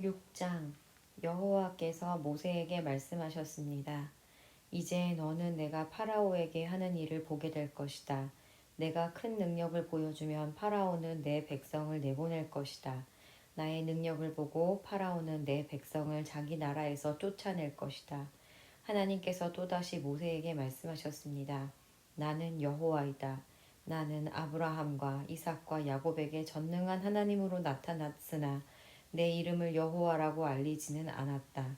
6장 여호와께서 모세에게 말씀하셨습니다. 이제 너는 내가 파라오에게 하는 일을 보게 될 것이다. 내가 큰 능력을 보여주면 파라오는 내 백성을 내보낼 것이다. 나의 능력을 보고 파라오는 내 백성을 자기 나라에서 쫓아낼 것이다. 하나님께서 또다시 모세에게 말씀하셨습니다. 나는 여호와이다. 나는 아브라함과 이삭과 야곱에게 전능한 하나님으로 나타났으나 내 이름을 여호와라고 알리지는 않았다.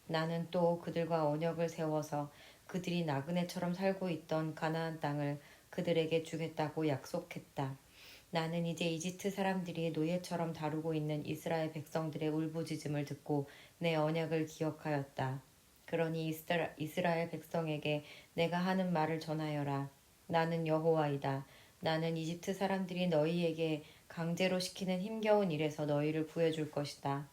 나는 또 그들과 언약을 세워서 그들이 나그네처럼 살고 있던 가나안 땅을 그들에게 주겠다고 약속했다. 나는 이제 이집트 사람들이 노예처럼 다루고 있는 이스라엘 백성들의 울부짖음을 듣고 내 언약을 기억하였다. 그러니 이스라엘 백성에게 내가 하는 말을 전하여라. 나는 여호와이다. 나는 이집트 사람들이 너희에게 강제로 시키는 힘겨운 일에서 너희를 구해줄 것이다.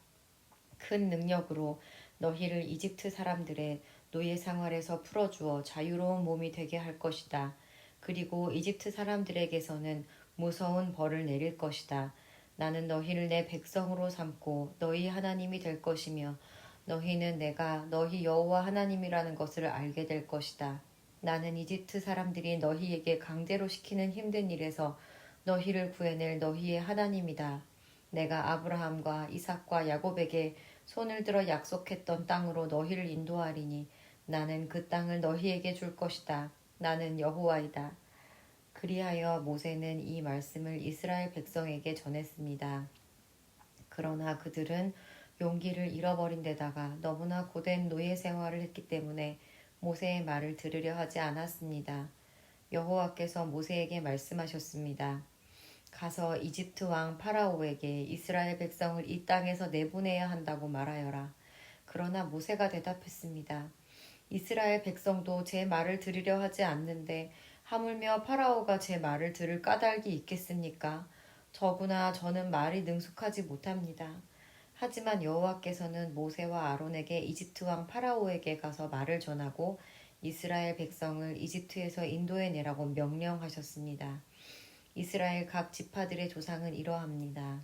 큰 능력으로 너희를 이집트 사람들의 노예 생활에서 풀어주어 자유로운 몸이 되게 할 것이다. 그리고 이집트 사람들에게서는 무서운 벌을 내릴 것이다. 나는 너희를 내 백성으로 삼고 너희 하나님이 될 것이며 너희는 내가 너희 여호와 하나님이라는 것을 알게 될 것이다. 나는 이집트 사람들이 너희에게 강제로 시키는 힘든 일에서 너희를 구해낼 너희의 하나님이다. 내가 아브라함과 이삭과 야곱에게 손을 들어 약속했던 땅으로 너희를 인도하리니 나는 그 땅을 너희에게 줄 것이다. 나는 여호와이다. 그리하여 모세는 이 말씀을 이스라엘 백성에게 전했습니다. 그러나 그들은 용기를 잃어버린 데다가 너무나 고된 노예 생활을 했기 때문에 모세의 말을 들으려 하지 않았습니다. 여호와께서 모세에게 말씀하셨습니다. 가서 이집트 왕 파라오에게 이스라엘 백성을 이 땅에서 내보내야 한다고 말하여라. 그러나 모세가 대답했습니다. 이스라엘 백성도 제 말을 들으려 하지 않는데 하물며 파라오가 제 말을 들을 까닭이 있겠습니까? 더구나 저는 말이 능숙하지 못합니다. 하지만 여호와께서는 모세와 아론에게 이집트 왕 파라오에게 가서 말을 전하고 이스라엘 백성을 이집트에서 인도해내라고 명령하셨습니다. 이스라엘 각 지파들의 조상은 이러합니다.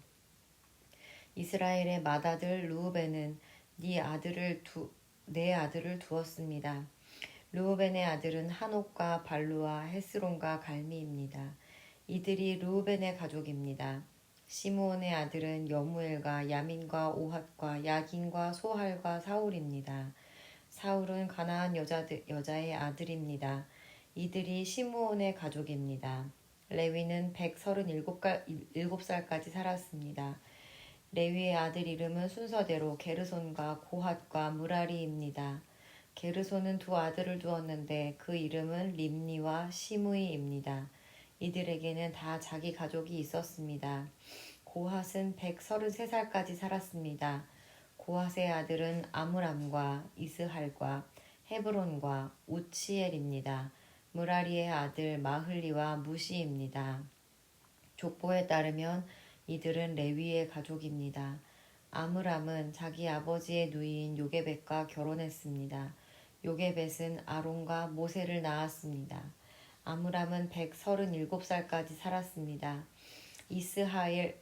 이스라엘의 맏아들 르우벤은 네 아들을 두었습니다. 르우벤의 아들은 한옥과 발루와 헤스론과 갈미입니다. 이들이 르우벤의 가족입니다. 시므온의 아들은 여무엘과 야민과 오핫과 야긴과 소할과 사울입니다. 사울은 가나안 여자의 아들입니다. 이들이 시므온의 가족입니다. 레위는 137살까지 살았습니다. 레위의 아들 이름은 순서대로 게르손과 고핫과 무라리입니다. 게르손은 두 아들을 두었는데 그 이름은 림니와 시므이입니다. 이들에게는 다 자기 가족이 있었습니다. 고핫은 133살까지 살았습니다. 고핫의 아들은 아므람과 이스할과 헤브론과 우치엘입니다. 무라리의 아들 마흘리와 무시입니다. 족보에 따르면 이들은 레위의 가족입니다. 아므람은 자기 아버지의 누이인 요게벳과 결혼했습니다. 요게벳은 아론과 모세를 낳았습니다. 아므람은 137살까지 살았습니다. 이스하엘의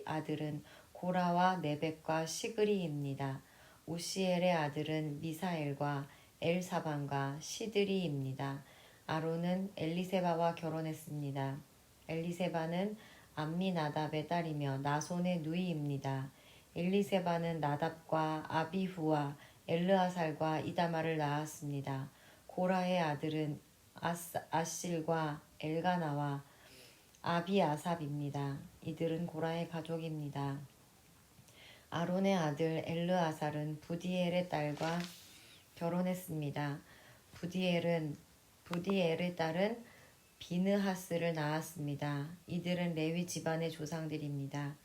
아들은 고라와 네벡과 시그리입니다. 우시엘의 아들은 미사엘과 엘사반과 시드리입니다. 아론은 엘리세바와 결혼했습니다. 엘리세바는 암미나답의 딸이며 나손의 누이입니다. 엘리세바는 나답과 아비후와 엘르아살과 이다마를 낳았습니다. 고라의 아들은 아실과 엘가나와 아비아삽입니다. 이들은 고라의 가족입니다. 아론의 아들 엘르아살은 부디엘의 딸과 결혼했습니다. 부디엘의 딸은 비느하스를 낳았습니다. 이들은 레위 집안의 조상들입니다.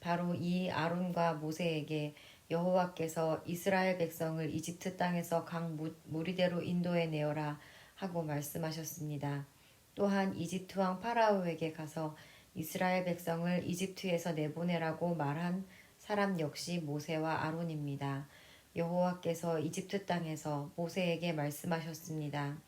바로 이 아론과 모세에게 여호와께서 이스라엘 백성을 이집트 땅에서 각 무리대로 인도해 내어라 하고 말씀하셨습니다. 또한 이집트 왕 파라오에게 가서 이스라엘 백성을 이집트에서 내보내라고 말한 사람 역시 모세와 아론입니다. 여호와께서 이집트 땅에서 모세에게 말씀하셨습니다.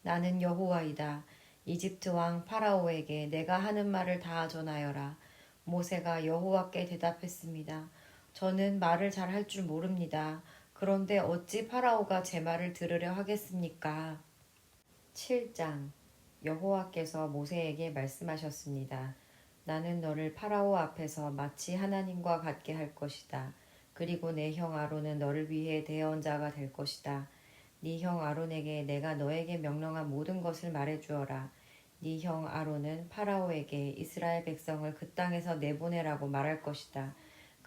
나는 여호와이다. 이집트 왕 파라오에게 내가 하는 말을 다 전하여라. 모세가 여호와께 대답했습니다. 저는 말을 잘 할 줄 모릅니다. 그런데 어찌 파라오가 제 말을 들으려 하겠습니까? 7장 여호와께서 모세에게 말씀하셨습니다. 나는 너를 파라오 앞에서 마치 하나님과 같게 할 것이다. 그리고 내 형 아론은 너를 위해 대언자가 될 것이다. 네 형 아론에게 내가 너에게 명령한 모든 것을 말해주어라. 네 형 아론은 파라오에게 이스라엘 백성을 그 땅에서 내보내라고 말할 것이다.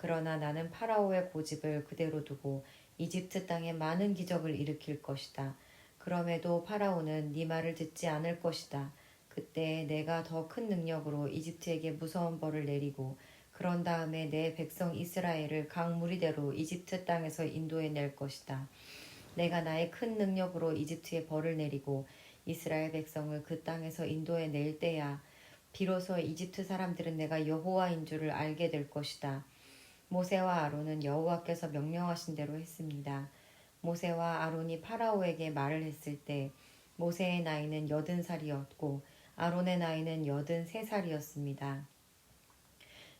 그러나 나는 파라오의 고집을 그대로 두고 이집트 땅에 많은 기적을 일으킬 것이다. 그럼에도 파라오는 네 말을 듣지 않을 것이다. 그때 내가 더 큰 능력으로 이집트에게 무서운 벌을 내리고 그런 다음에 내 백성 이스라엘을 강무리대로 이집트 땅에서 인도해낼 것이다. 내가 나의 큰 능력으로 이집트에 벌을 내리고 이스라엘 백성을 그 땅에서 인도해낼 때야 비로소 이집트 사람들은 내가 여호와인 줄을 알게 될 것이다. 모세와 아론은 여호와께서 명령하신 대로 했습니다. 모세와 아론이 파라오에게 말을 했을 때 모세의 나이는 80살이었고 아론의 나이는 83살이었습니다.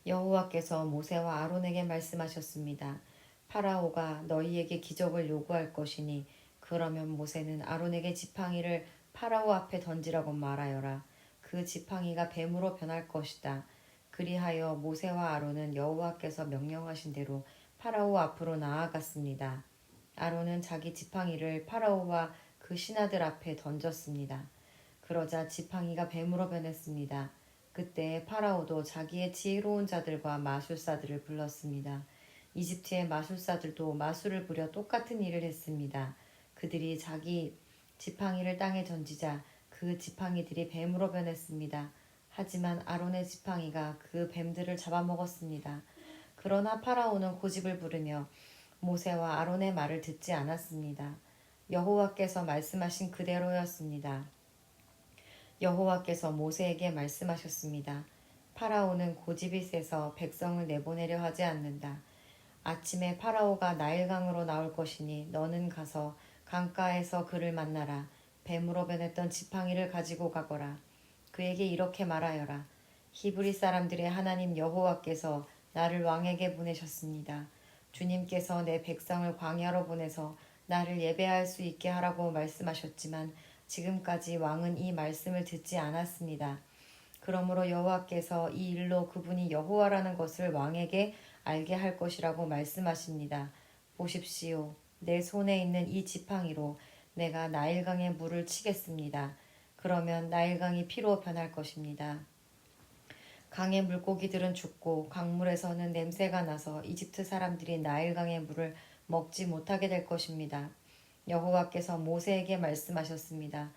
여호와께서 모세와 아론에게 말씀하셨습니다. 파라오가 너희에게 기적을 요구할 것이니 그러면 모세는 아론에게 지팡이를 파라오 앞에 던지라고 말하여라. 그 지팡이가 뱀으로 변할 것이다. 그리하여 모세와 아론은 여호와께서 명령하신 대로 파라오 앞으로 나아갔습니다. 아론은 자기 지팡이를 파라오와 그 신하들 앞에 던졌습니다. 그러자 지팡이가 뱀으로 변했습니다. 그때 파라오도 자기의 지혜로운 자들과 마술사들을 불렀습니다. 이집트의 마술사들도 마술을 부려 똑같은 일을 했습니다. 그들이 자기 지팡이를 땅에 던지자 그 지팡이들이 뱀으로 변했습니다. 하지만 아론의 지팡이가 그 뱀들을 잡아먹었습니다. 그러나 파라오는 고집을 부르며 모세와 아론의 말을 듣지 않았습니다. 여호와께서 말씀하신 그대로였습니다. 여호와께서 모세에게 말씀하셨습니다. 파라오는 고집이 세서 백성을 내보내려 하지 않는다. 아침에 파라오가 나일강으로 나올 것이니 너는 가서 강가에서 그를 만나라. 뱀으로 변했던 지팡이를 가지고 가거라. 그에게 이렇게 말하여라. 히브리 사람들의 하나님 여호와께서 나를 왕에게 보내셨습니다. 주님께서 내 백성을 광야로 보내서 나를 예배할 수 있게 하라고 말씀하셨지만 지금까지 왕은 이 말씀을 듣지 않았습니다. 그러므로 여호와께서 이 일로 그분이 여호와라는 것을 왕에게 알게 할 것이라고 말씀하십니다. 보십시오. 내 손에 있는 이 지팡이로 내가 나일강의 물을 치겠습니다. 그러면 나일강이 피로 변할 것입니다. 강의 물고기들은 죽고 강물에서는 냄새가 나서 이집트 사람들이 나일강의 물을 먹지 못하게 될 것입니다. 여호와께서 모세에게 말씀하셨습니다.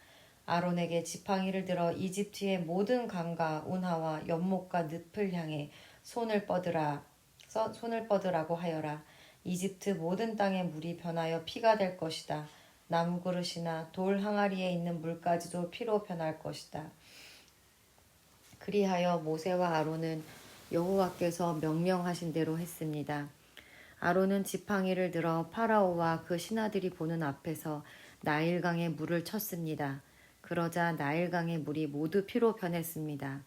아론에게 지팡이를 들어 이집트의 모든 강과 운하와 연못과 늪을 향해 손을 뻗으라고 하여라. 이집트 모든 땅의 물이 변하여 피가 될 것이다. 나무 그릇이나 돌 항아리에 있는 물까지도 피로 변할 것이다. 그리하여 모세와 아론은 여호와께서 명령하신 대로 했습니다. 아론은 지팡이를 들어 파라오와 그 신하들이 보는 앞에서 나일강에 물을 쳤습니다. 그러자 나일강의 물이 모두 피로 변했습니다.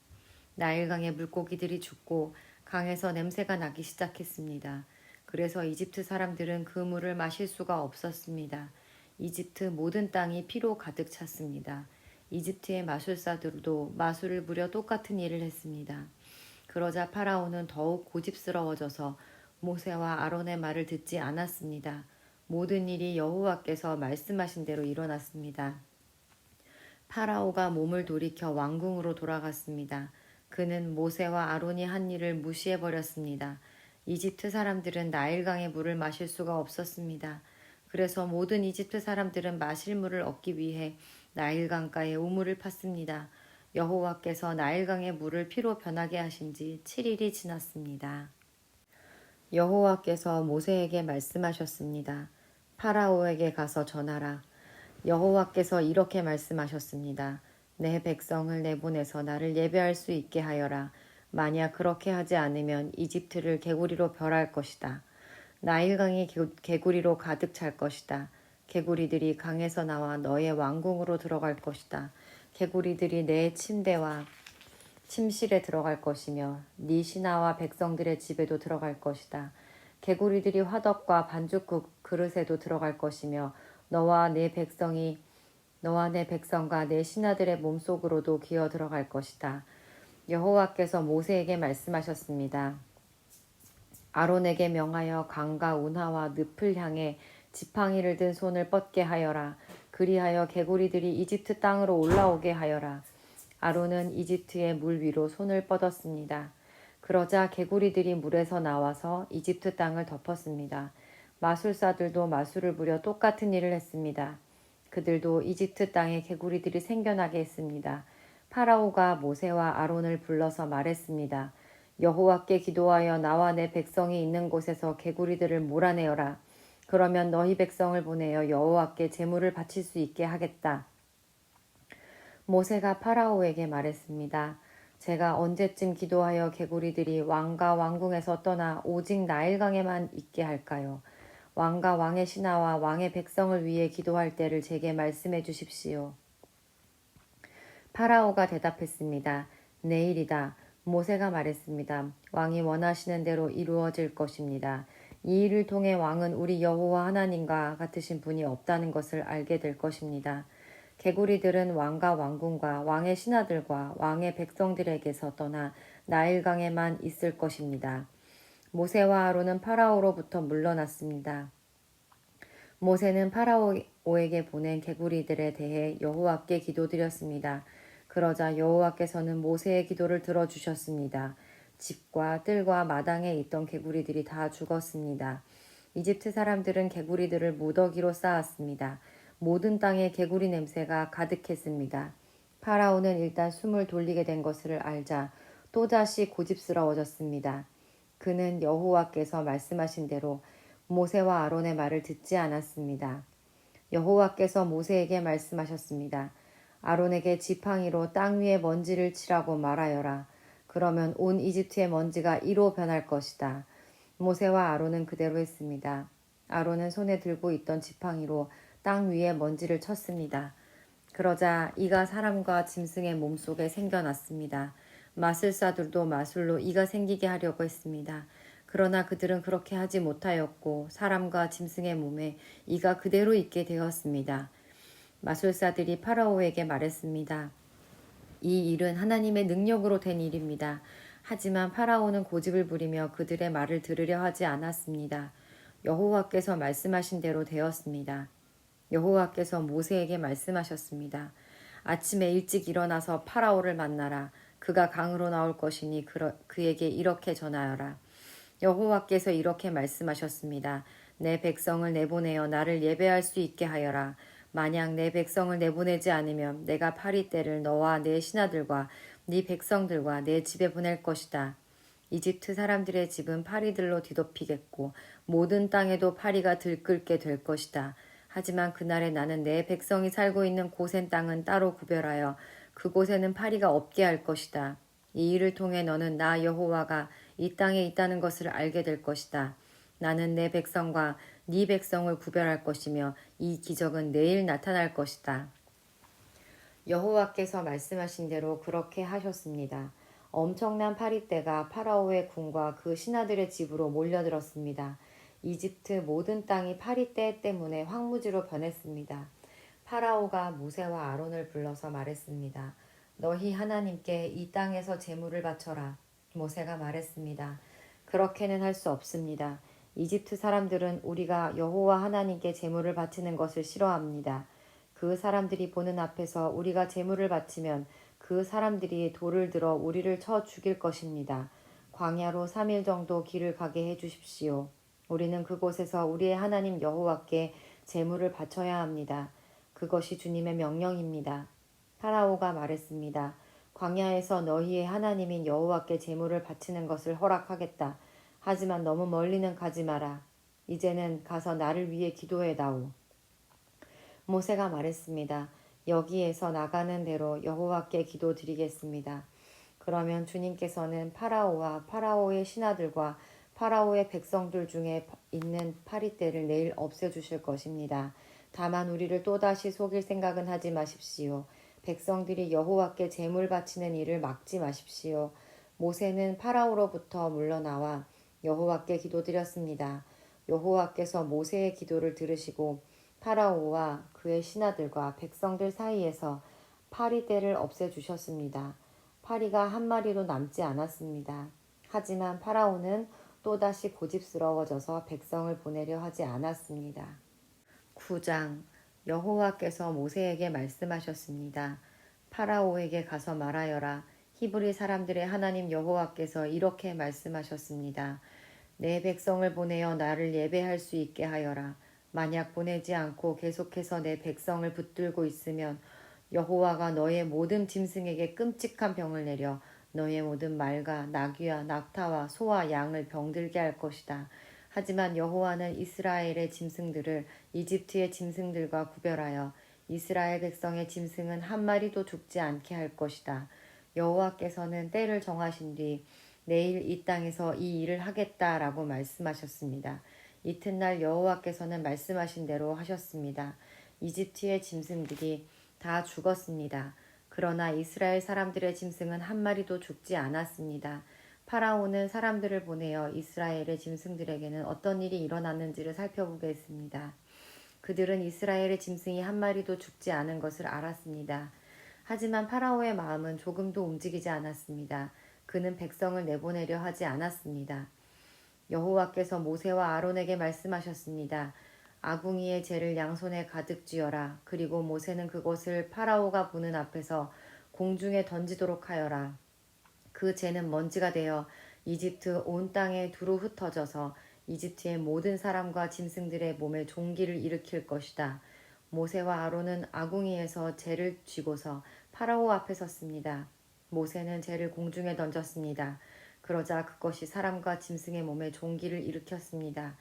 나일강의 물고기들이 죽고 강에서 냄새가 나기 시작했습니다. 그래서 이집트 사람들은 그 물을 마실 수가 없었습니다. 이집트 모든 땅이 피로 가득 찼습니다. 이집트의 마술사들도 마술을 부려 똑같은 일을 했습니다. 그러자 파라오는 더욱 고집스러워져서 모세와 아론의 말을 듣지 않았습니다. 모든 일이 여호와께서 말씀하신 대로 일어났습니다. 파라오가 몸을 돌이켜 왕궁으로 돌아갔습니다. 그는 모세와 아론이 한 일을 무시해버렸습니다. 이집트 사람들은 나일강의 물을 마실 수가 없었습니다. 그래서 모든 이집트 사람들은 마실 물을 얻기 위해 나일강가에 우물을 팠습니다. 여호와께서 나일강의 물을 피로 변하게 하신 지 7일이 지났습니다. 여호와께서 모세에게 말씀하셨습니다. 파라오에게 가서 전하라. 여호와께서 이렇게 말씀하셨습니다. 내 백성을 내보내서 나를 예배할 수 있게 하여라. 만약 그렇게 하지 않으면 이집트를 개구리로 멸할 것이다. 나일강이 개구리로 가득 찰 것이다. 개구리들이 강에서 나와 너의 왕궁으로 들어갈 것이다. 개구리들이 내 침대와 침실에 들어갈 것이며 네 신하와 백성들의 집에도 들어갈 것이다. 개구리들이 화덕과 반죽 그릇에도 들어갈 것이며 너와 내 백성과 내 신하들의 몸속으로도 기어 들어갈 것이다. 여호와께서 모세에게 말씀하셨습니다. 아론에게 명하여 강과 운하와 늪을 향해 지팡이를 든 손을 뻗게 하여라. 그리하여 개구리들이 이집트 땅으로 올라오게 하여라. 아론은 이집트의 물 위로 손을 뻗었습니다. 그러자 개구리들이 물에서 나와서 이집트 땅을 덮었습니다. 마술사들도 마술을 부려 똑같은 일을 했습니다. 그들도 이집트 땅에 개구리들이 생겨나게 했습니다. 파라오가 모세와 아론을 불러서 말했습니다. 여호와께 기도하여 나와 내 백성이 있는 곳에서 개구리들을 몰아내어라. 그러면 너희 백성을 보내어 여호와께 제물을 바칠 수 있게 하겠다. 모세가 파라오에게 말했습니다. 제가 언제쯤 기도하여 개구리들이 왕과 왕궁에서 떠나 오직 나일강에만 있게 할까요? 왕과 왕의 신하와 왕의 백성을 위해 기도할 때를 제게 말씀해 주십시오. 파라오가 대답했습니다. 내일이다. 모세가 말했습니다. 왕이 원하시는 대로 이루어질 것입니다. 이 일을 통해 왕은 우리 여호와 하나님과 같으신 분이 없다는 것을 알게 될 것입니다. 개구리들은 왕과 왕궁과 왕의 신하들과 왕의 백성들에게서 떠나 나일강에만 있을 것입니다. 모세와 아론은 파라오로부터 물러났습니다. 모세는 파라오에게 보낸 개구리들에 대해 여호와께 기도드렸습니다. 그러자 여호와께서는 모세의 기도를 들어주셨습니다. 집과 뜰과 마당에 있던 개구리들이 다 죽었습니다. 이집트 사람들은 개구리들을 무더기로 쌓았습니다. 모든 땅에 개구리 냄새가 가득했습니다. 파라오는 일단 숨을 돌리게 된 것을 알자 또다시 고집스러워졌습니다. 그는 여호와께서 말씀하신 대로 모세와 아론의 말을 듣지 않았습니다. 여호와께서 모세에게 말씀하셨습니다. 아론에게 지팡이로 땅 위에 먼지를 치라고 말하여라. 그러면 온 이집트의 먼지가 이로 변할 것이다. 모세와 아론은 그대로 했습니다. 아론은 손에 들고 있던 지팡이로 땅 위에 먼지를 쳤습니다. 그러자 이가 사람과 짐승의 몸속에 생겨났습니다. 마술사들도 마술로 이가 생기게 하려고 했습니다. 그러나 그들은 그렇게 하지 못하였고 사람과 짐승의 몸에 이가 그대로 있게 되었습니다. 마술사들이 파라오에게 말했습니다. 이 일은 하나님의 능력으로 된 일입니다. 하지만 파라오는 고집을 부리며 그들의 말을 들으려 하지 않았습니다. 여호와께서 말씀하신 대로 되었습니다. 여호와께서 모세에게 말씀하셨습니다. 아침에 일찍 일어나서 파라오를 만나라. 그가 강으로 나올 것이니 그에게 이렇게 전하여라. 여호와께서 이렇게 말씀하셨습니다. 내 백성을 내보내어 나를 예배할 수 있게 하여라. 만약 내 백성을 내보내지 않으면 내가 파리떼를 너와 내 신하들과 네 백성들과 내 집에 보낼 것이다. 이집트 사람들의 집은 파리들로 뒤덮이겠고 모든 땅에도 파리가 들끓게 될 것이다. 하지만 그날에 나는 내 백성이 살고 있는 고센 땅은 따로 구별하여 그곳에는 파리가 없게 할 것이다. 이 일을 통해 너는 나 여호와가 이 땅에 있다는 것을 알게 될 것이다. 나는 내 백성과 네 백성을 구별할 것이며 이 기적은 내일 나타날 것이다. 여호와께서 말씀하신 대로 그렇게 하셨습니다. 엄청난 파리떼가 파라오의 궁과 그 신하들의 집으로 몰려들었습니다. 이집트 모든 땅이 파리떼 때문에 황무지로 변했습니다. 파라오가 모세와 아론을 불러서 말했습니다. 너희 하나님께 이 땅에서 제물을 바쳐라. 모세가 말했습니다. 그렇게는 할 수 없습니다. 이집트 사람들은 우리가 여호와 하나님께 제물을 바치는 것을 싫어합니다. 그 사람들이 보는 앞에서 우리가 제물을 바치면 그 사람들이 돌을 들어 우리를 쳐 죽일 것입니다. 광야로 3일 정도 길을 가게 해 주십시오. 우리는 그곳에서 우리의 하나님 여호와께 제물을 바쳐야 합니다. 그것이 주님의 명령입니다. 파라오가 말했습니다. 광야에서 너희의 하나님인 여호와께 제물을 바치는 것을 허락하겠다. 하지만 너무 멀리는 가지 마라. 이제는 가서 나를 위해 기도해다오. 모세가 말했습니다. 여기에서 나가는 대로 여호와께 기도드리겠습니다. 그러면 주님께서는 파라오와 파라오의 신하들과 파라오의 백성들 중에 있는 파리떼를 내일 없애주실 것입니다. 다만 우리를 또다시 속일 생각은 하지 마십시오. 백성들이 여호와께 제물 바치는 일을 막지 마십시오. 모세는 파라오로부터 물러나와 여호와께 기도드렸습니다. 여호와께서 모세의 기도를 들으시고 파라오와 그의 신하들과 백성들 사이에서 파리떼를 없애주셨습니다. 파리가 한 마리도 남지 않았습니다. 하지만 파라오는 또다시 고집스러워져서 백성을 보내려 하지 않았습니다. 9장 여호와께서 모세에게 말씀하셨습니다. 파라오에게 가서 말하여라. 히브리 사람들의 하나님 여호와께서 이렇게 말씀하셨습니다. 내 백성을 보내어 나를 예배할 수 있게 하여라. 만약 보내지 않고 계속해서 내 백성을 붙들고 있으면 여호와가 너의 모든 짐승에게 끔찍한 병을 내려 너의 모든 말과 나귀와 낙타와 소와 양을 병들게 할 것이다. 하지만 여호와는 이스라엘의 짐승들을 이집트의 짐승들과 구별하여 이스라엘 백성의 짐승은 한 마리도 죽지 않게 할 것이다. 여호와께서는 때를 정하신 뒤 내일 이 땅에서 이 일을 하겠다라고 말씀하셨습니다. 이튿날 여호와께서는 말씀하신 대로 하셨습니다. 이집트의 짐승들이 다 죽었습니다. 그러나 이스라엘 사람들의 짐승은 한 마리도 죽지 않았습니다. 파라오는 사람들을 보내어 이스라엘의 짐승들에게는 어떤 일이 일어났는지를 살펴보겠습니다. 그들은 이스라엘의 짐승이 한 마리도 죽지 않은 것을 알았습니다. 하지만 파라오의 마음은 조금도 움직이지 않았습니다. 그는 백성을 내보내려 하지 않았습니다. 여호와께서 모세와 아론에게 말씀하셨습니다. 아궁이의 재를 양손에 가득 쥐어라. 그리고 모세는 그것을 파라오가 보는 앞에서 공중에 던지도록 하여라. 그 재는 먼지가 되어 이집트 온 땅에 두루 흩어져서 이집트의 모든 사람과 짐승들의 몸에 종기를 일으킬 것이다. 모세와 아론은 아궁이에서 재를 쥐고서 파라오 앞에 섰습니다. 모세는 재를 공중에 던졌습니다. 그러자 그것이 사람과 짐승의 몸에 종기를 일으켰습니다.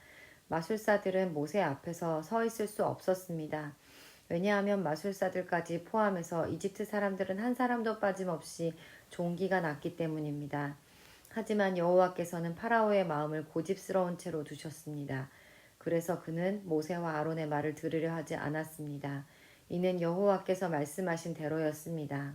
마술사들은 모세 앞에서 서 있을 수 없었습니다. 왜냐하면 마술사들까지 포함해서 이집트 사람들은 한 사람도 빠짐없이 종기가 났기 때문입니다. 하지만 여호와께서는 파라오의 마음을 고집스러운 채로 두셨습니다. 그래서 그는 모세와 아론의 말을 들으려 하지 않았습니다. 이는 여호와께서 말씀하신 대로였습니다.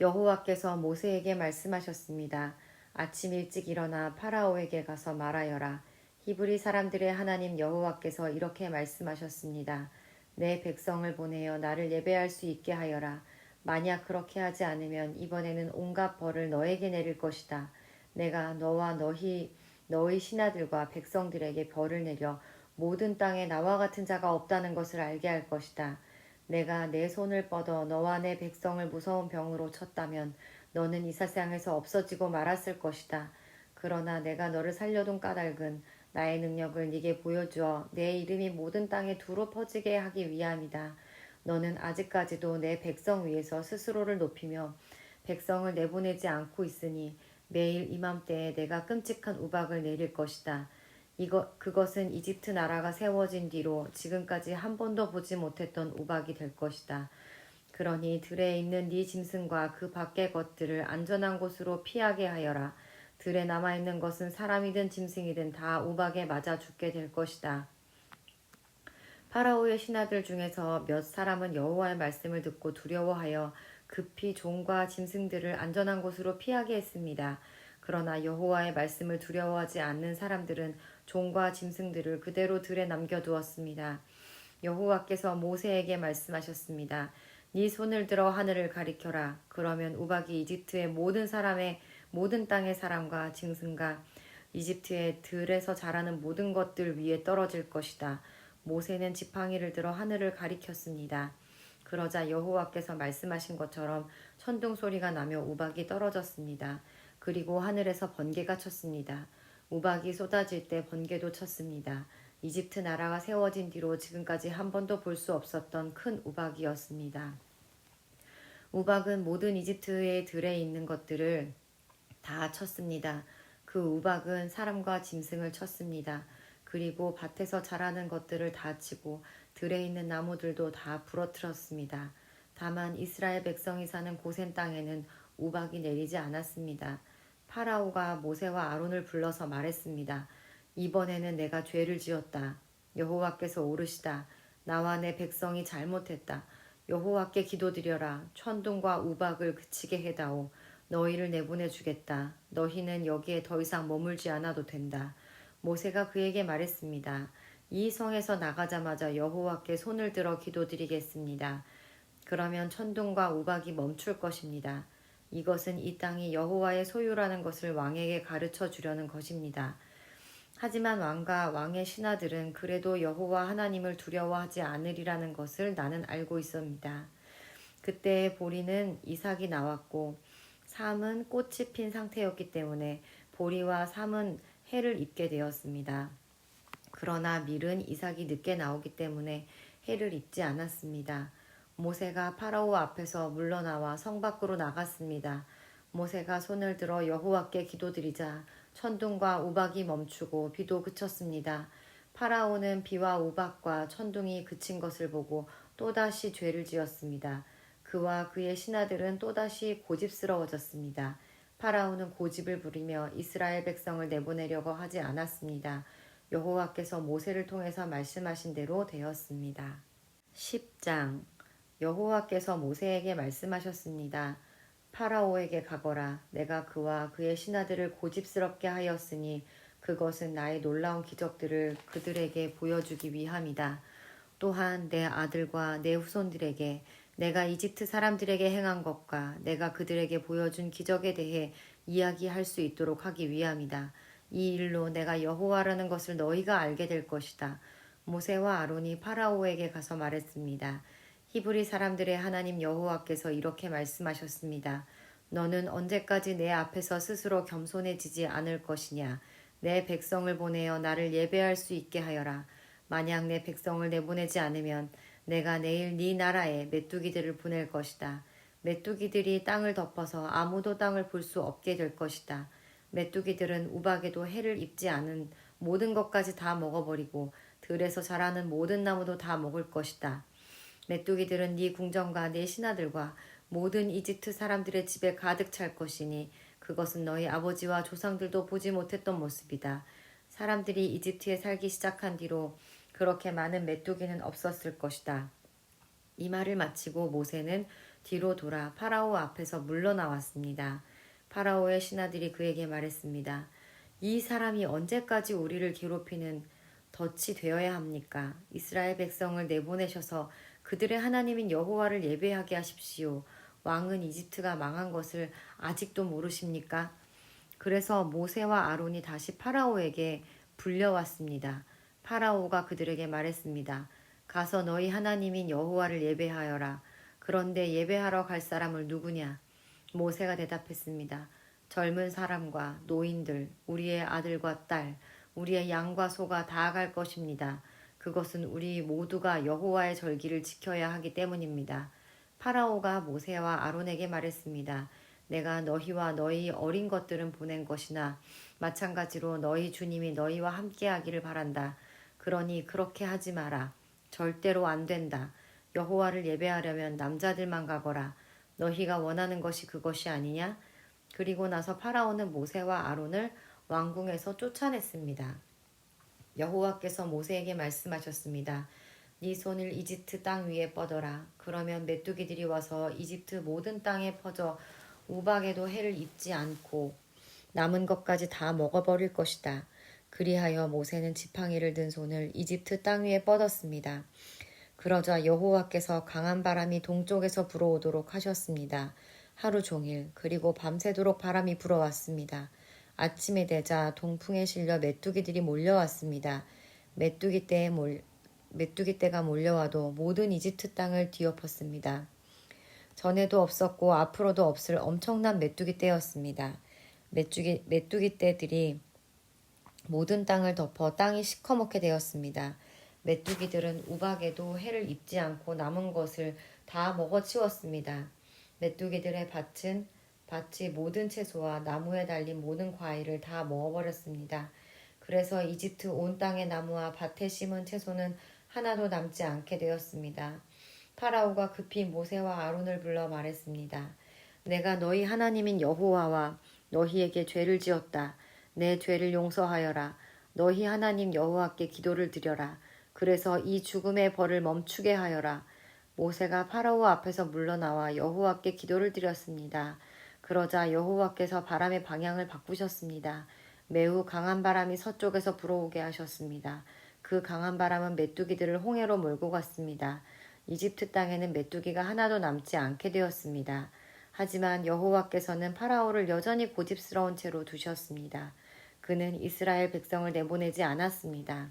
여호와께서 모세에게 말씀하셨습니다. 아침 일찍 일어나 파라오에게 가서 말하여라. 히브리 사람들의 하나님 여호와께서 이렇게 말씀하셨습니다. 내 백성을 보내어 나를 예배할 수 있게 하여라. 만약 그렇게 하지 않으면 이번에는 온갖 벌을 너에게 내릴 것이다. 내가 너와 너희 신하들과 백성들에게 벌을 내려 모든 땅에 나와 같은 자가 없다는 것을 알게 할 것이다. 내가 내 손을 뻗어 너와 내 백성을 무서운 병으로 쳤다면 너는 이 세상에서 없어지고 말았을 것이다. 그러나 내가 너를 살려둔 까닭은 나의 능력을 네게 보여주어 내 이름이 모든 땅에 두루 퍼지게 하기 위함이다. 너는 아직까지도 내 백성 위에서 스스로를 높이며 백성을 내보내지 않고 있으니 매일 이맘때에 내가 끔찍한 우박을 내릴 것이다. 그것은 이집트 나라가 세워진 뒤로 지금까지 한 번도 보지 못했던 우박이 될 것이다. 그러니 들에 있는 네 짐승과 그 밖의 것들을 안전한 곳으로 피하게 하여라. 들에 남아있는 것은 사람이든 짐승이든 다 우박에 맞아 죽게 될 것이다. 파라오의 신하들 중에서 몇 사람은 여호와의 말씀을 듣고 두려워하여 급히 종과 짐승들을 안전한 곳으로 피하게 했습니다. 그러나 여호와의 말씀을 두려워하지 않는 사람들은 종과 짐승들을 그대로 들에 남겨두었습니다. 여호와께서 모세에게 말씀하셨습니다. 네 손을 들어 하늘을 가리켜라. 그러면 우박이 이집트의 모든 땅의 사람과 짐승과 이집트의 들에서 자라는 모든 것들 위에 떨어질 것이다. 모세는 지팡이를 들어 하늘을 가리켰습니다. 그러자 여호와께서 말씀하신 것처럼 천둥 소리가 나며 우박이 떨어졌습니다. 그리고 하늘에서 번개가 쳤습니다. 우박이 쏟아질 때 번개도 쳤습니다. 이집트 나라가 세워진 뒤로 지금까지 한 번도 볼 수 없었던 큰 우박이었습니다. 우박은 모든 이집트의 들에 있는 것들을 다 쳤습니다. 그 우박은 사람과 짐승을 쳤습니다. 그리고 밭에서 자라는 것들을 다 치고 들에 있는 나무들도 다 부러뜨렸습니다. 다만 이스라엘 백성이 사는 고센 땅에는 우박이 내리지 않았습니다. 파라오가 모세와 아론을 불러서 말했습니다. 이번에는 내가 죄를 지었다. 여호와께서 오르시다. 나와 내 백성이 잘못했다. 여호와께 기도드려라. 천둥과 우박을 그치게 해다오. 너희를 내보내 주겠다. 너희는 여기에 더 이상 머물지 않아도 된다. 모세가 그에게 말했습니다. 이 성에서 나가자마자 여호와께 손을 들어 기도드리겠습니다. 그러면 천둥과 우박이 멈출 것입니다. 이것은 이 땅이 여호와의 소유라는 것을 왕에게 가르쳐 주려는 것입니다. 하지만 왕과 왕의 신하들은 그래도 여호와 하나님을 두려워하지 않으리라는 것을 나는 알고 있습니다. 그때의 보리는 이삭이 나왔고 삶은 꽃이 핀 상태였기 때문에 보리와 삶은 해를 입게 되었습니다. 그러나 밀은 이삭이 늦게 나오기 때문에 해를 입지 않았습니다. 모세가 파라오 앞에서 물러나와 성 밖으로 나갔습니다. 모세가 손을 들어 여호와께 기도드리자 천둥과 우박이 멈추고 비도 그쳤습니다. 파라오는 비와 우박과 천둥이 그친 것을 보고 또다시 죄를 지었습니다. 그와 그의 신하들은 또다시 고집스러워졌습니다. 파라오는 고집을 부리며 이스라엘 백성을 내보내려고 하지 않았습니다. 여호와께서 모세를 통해서 말씀하신 대로 되었습니다. 10장 여호와께서 모세에게 말씀하셨습니다. 파라오에게 가거라. 내가 그와 그의 신하들을 고집스럽게 하였으니 그것은 나의 놀라운 기적들을 그들에게 보여주기 위함이다. 또한 내 아들과 내 후손들에게 내가 이집트 사람들에게 행한 것과 내가 그들에게 보여준 기적에 대해 이야기할 수 있도록 하기 위함이다. 이 일로 내가 여호와라는 것을 너희가 알게 될 것이다. 모세와 아론이 파라오에게 가서 말했습니다. 히브리 사람들의 하나님 여호와께서 이렇게 말씀하셨습니다. 너는 언제까지 내 앞에서 스스로 겸손해지지 않을 것이냐. 내 백성을 보내어 나를 예배할 수 있게 하여라. 만약 내 백성을 내보내지 않으면 내가 내일 네 나라에 메뚜기들을 보낼 것이다. 메뚜기들이 땅을 덮어서 아무도 땅을 볼 수 없게 될 것이다. 메뚜기들은 우박에도 해를 입지 않은 모든 것까지 다 먹어버리고 들에서 자라는 모든 나무도 다 먹을 것이다. 메뚜기들은 네 궁정과 네 신하들과 모든 이집트 사람들의 집에 가득 찰 것이니 그것은 너희 아버지와 조상들도 보지 못했던 모습이다. 사람들이 이집트에 살기 시작한 뒤로 그렇게 많은 메뚜기는 없었을 것이다. 이 말을 마치고 모세는 뒤로 돌아 파라오 앞에서 물러나왔습니다. 파라오의 신하들이 그에게 말했습니다. 이 사람이 언제까지 우리를 괴롭히는 덫이 되어야 합니까? 이스라엘 백성을 내보내셔서 그들의 하나님인 여호와를 예배하게 하십시오. 왕은 이집트가 망한 것을 아직도 모르십니까? 그래서 모세와 아론이 다시 파라오에게 불려왔습니다. 파라오가 그들에게 말했습니다. 가서 너희 하나님인 여호와를 예배하여라. 그런데 예배하러 갈 사람을 누구냐? 모세가 대답했습니다. 젊은 사람과 노인들, 우리의 아들과 딸, 우리의 양과 소가 다 갈 것입니다. 그것은 우리 모두가 여호와의 절기를 지켜야 하기 때문입니다. 파라오가 모세와 아론에게 말했습니다. 내가 너희와 너희 어린 것들은 보낸 것이나 마찬가지로 너희 주님이 너희와 함께하기를 바란다. 그러니 그렇게 하지 마라. 절대로 안 된다. 여호와를 예배하려면 남자들만 가거라. 너희가 원하는 것이 그것이 아니냐? 그리고 나서 파라오는 모세와 아론을 왕궁에서 쫓아냈습니다. 여호와께서 모세에게 말씀하셨습니다. 네 손을 이집트 땅 위에 뻗어라. 그러면 메뚜기들이 와서 이집트 모든 땅에 퍼져 우박에도 해를 입지 않고 남은 것까지 다 먹어버릴 것이다. 그리하여 모세는 지팡이를 든 손을 이집트 땅 위에 뻗었습니다. 그러자 여호와께서 강한 바람이 동쪽에서 불어오도록 하셨습니다. 하루 종일 그리고 밤새도록 바람이 불어왔습니다. 아침이 되자 동풍에 실려 메뚜기들이 몰려왔습니다. 메뚜기떼가 몰려와도 모든 이집트 땅을 뒤엎었습니다. 전에도 없었고 앞으로도 없을 엄청난 메뚜기떼였습니다. 메뚜기떼들이 모든 땅을 덮어 땅이 시커멓게 되었습니다. 메뚜기들은 우박에도 해를 입지 않고 남은 것을 다 먹어치웠습니다. 메뚜기들의 밭이 모든 채소와 나무에 달린 모든 과일을 다 먹어버렸습니다. 그래서 이집트 온 땅의 나무와 밭에 심은 채소는 하나도 남지 않게 되었습니다. 파라오가 급히 모세와 아론을 불러 말했습니다. 내가 너희 하나님인 여호와와 너희에게 죄를 지었다. 내 죄를 용서하여라. 너희 하나님 여호와께 기도를 드려라. 그래서 이 죽음의 벌을 멈추게 하여라. 모세가 파라오 앞에서 물러나와 여호와께 기도를 드렸습니다. 그러자 여호와께서 바람의 방향을 바꾸셨습니다. 매우 강한 바람이 서쪽에서 불어오게 하셨습니다. 그 강한 바람은 메뚜기들을 홍해로 몰고 갔습니다. 이집트 땅에는 메뚜기가 하나도 남지 않게 되었습니다. 하지만 여호와께서는 파라오를 여전히 고집스러운 채로 두셨습니다. 그는 이스라엘 백성을 내보내지 않았습니다.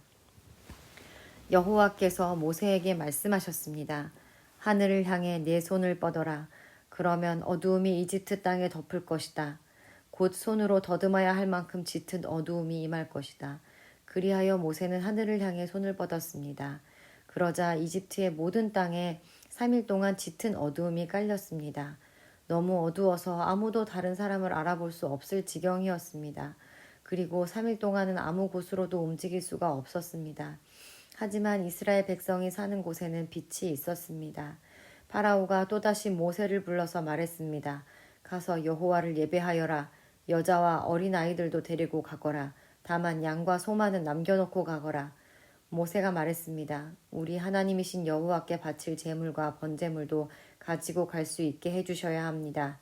여호와께서 모세에게 말씀하셨습니다. 하늘을 향해 네 손을 뻗어라. 그러면 어두움이 이집트 땅에 덮을 것이다. 곧 손으로 더듬어야 할 만큼 짙은 어두움이 임할 것이다. 그리하여 모세는 하늘을 향해 손을 뻗었습니다. 그러자 이집트의 모든 땅에 3일 동안 짙은 어두움이 깔렸습니다. 너무 어두워서 아무도 다른 사람을 알아볼 수 없을 지경이었습니다. 그리고 3일 동안은 아무 곳으로도 움직일 수가 없었습니다. 하지만 이스라엘 백성이 사는 곳에는 빛이 있었습니다. 파라오가 또다시 모세를 불러서 말했습니다. 가서 여호와를 예배하여라. 여자와 어린 아이들도 데리고 가거라. 다만 양과 소만은 남겨놓고 가거라. 모세가 말했습니다. 우리 하나님이신 여호와께 바칠 제물과 번제물도 가지고 갈 수 있게 해주셔야 합니다.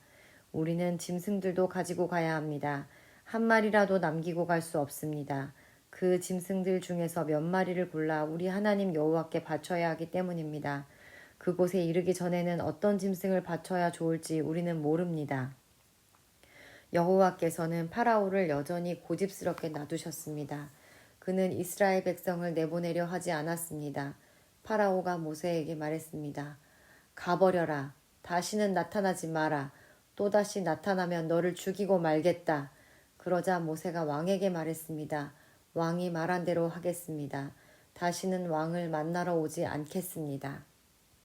우리는 짐승들도 가지고 가야 합니다. 한 마리라도 남기고 갈 수 없습니다. 그 짐승들 중에서 몇 마리를 골라 우리 하나님 여호와께 바쳐야 하기 때문입니다. 그곳에 이르기 전에는 어떤 짐승을 바쳐야 좋을지 우리는 모릅니다. 여호와께서는 파라오를 여전히 고집스럽게 놔두셨습니다. 그는 이스라엘 백성을 내보내려 하지 않았습니다. 파라오가 모세에게 말했습니다. 가버려라. 다시는 나타나지 마라. 또다시 나타나면 너를 죽이고 말겠다. 그러자 모세가 왕에게 말했습니다. 왕이 말한 대로 하겠습니다. 다시는 왕을 만나러 오지 않겠습니다.